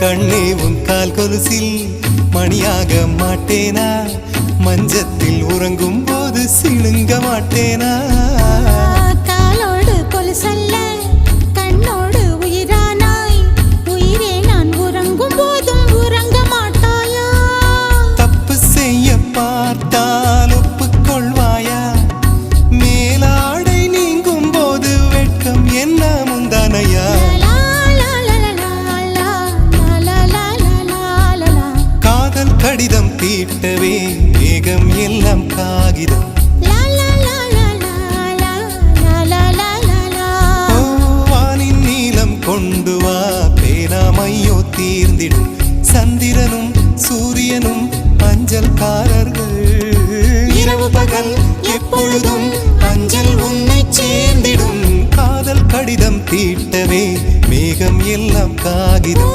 கண்ணே உன் கால் கொலுசில் மணியாக மாட்டேனா மஞ்சத்தில் உறங்கும் போது சிணுங்க மாட்டேனா காலோடு கொலுசல்ல கண்ணோடு உயிரானாய் உயிரே நான் உறங்கும் போதும் உறங்க மாட்டாயா தப்பு செய்ய பார்த்தால் ஒப்புக்கொள்வாயா மேலாடை நீங்கும் போது வெட்கம் என்ன முந்தானையா காதல் கடிதம் தீட்டவே மேகம் எல்லாம் காகிதம் வானின் நீலம் கொண்டு வா பேனாமையோ தீர்ந்திடும் சந்திரனும் சூரியனும் அஞ்சல்காரர்கள் இரவு பகல் எப்பொழுதும் அஞ்சல் உன்னை சேர்ந்திடும் காதல் கடிதம் தீட்டவே மேகம் எல்லாம் காகிதம்